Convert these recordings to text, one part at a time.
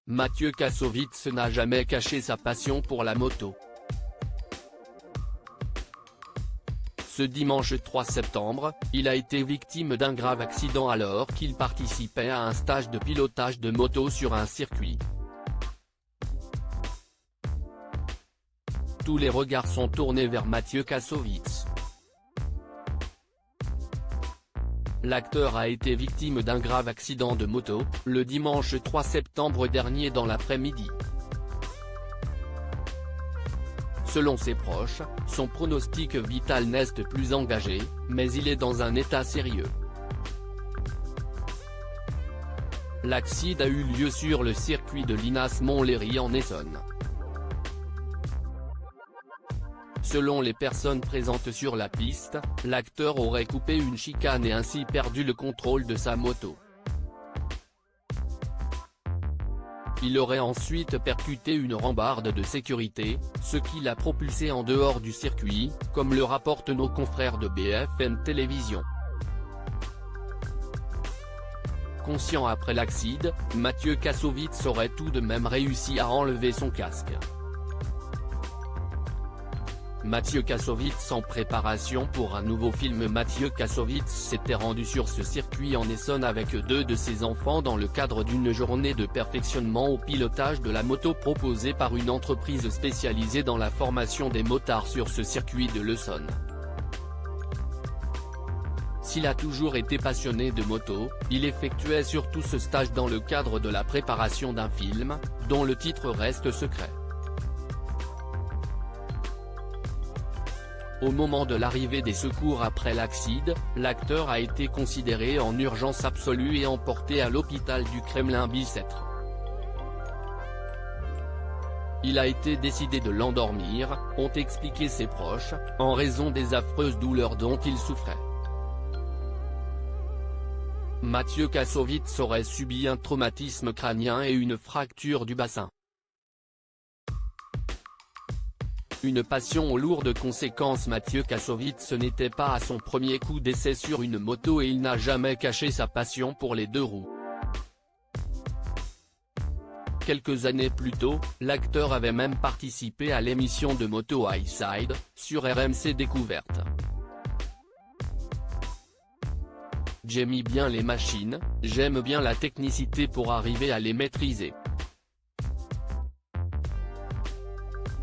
Mathieu Kassovitz n'a jamais caché sa passion pour la moto. Ce dimanche 3 septembre, il a été victime d'un grave accident alors qu'il participait à un stage de pilotage de moto sur un circuit. Tous les regards sont tournés vers Mathieu Kassovitz. L'acteur a été victime d'un grave accident de moto, le dimanche 3 septembre dernier dans l'après-midi. Selon ses proches, son pronostic vital n'est plus engagé, mais il est dans un état sérieux. L'accident a eu lieu sur le circuit de Linas-Montlhéry en Essonne. Selon les personnes présentes sur la piste, l'acteur aurait coupé une chicane et ainsi perdu le contrôle de sa moto. Il aurait ensuite percuté une rambarde de sécurité, ce qui l'a propulsé en dehors du circuit, comme le rapportent nos confrères de BFM Télévision. Conscient après l'accident, Mathieu Kassovitz aurait tout de même réussi à enlever son casque. Mathieu Kassovitz en préparation pour un nouveau film. Mathieu Kassovitz s'était rendu sur ce circuit en Essonne avec 2 de ses enfants dans le cadre d'une journée de perfectionnement au pilotage de la moto proposée par une entreprise spécialisée dans la formation des motards sur ce circuit de l'Essonne. S'il a toujours été passionné de moto, il effectuait surtout ce stage dans le cadre de la préparation d'un film, dont le titre reste secret. Au moment de l'arrivée des secours après l'accident, l'acteur a été considéré en urgence absolue et emporté à l'hôpital du Kremlin-Bicêtre. Il a été décidé de l'endormir, ont expliqué ses proches, en raison des affreuses douleurs dont il souffrait. Mathieu Kassovitz aurait subi un traumatisme crânien et une fracture du bassin. Une passion aux lourdes conséquences. Mathieu Kassovitz n'était pas à son premier coup d'essai sur une moto et il n'a jamais caché sa passion pour les 2 roues. Quelques années plus tôt, l'acteur avait même participé à l'émission de Moto High Side, sur RMC Découverte. J'aime bien les machines, j'aime bien la technicité pour arriver à les maîtriser.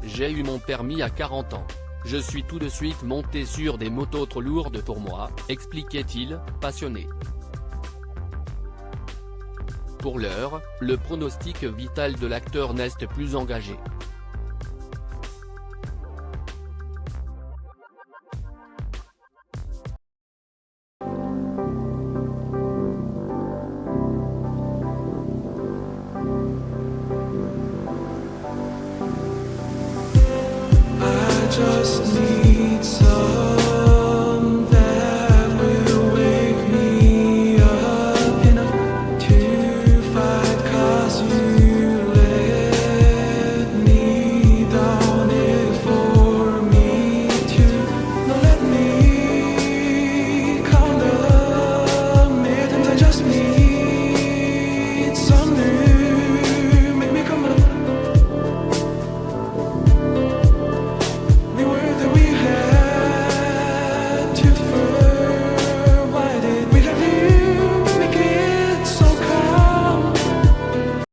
J'ai eu mon permis à 40 ans. Je suis tout de suite monté sur des motos trop lourdes pour moi, expliquait-il, passionné. Pour l'heure, le pronostic vital de l'acteur n'est plus engagé.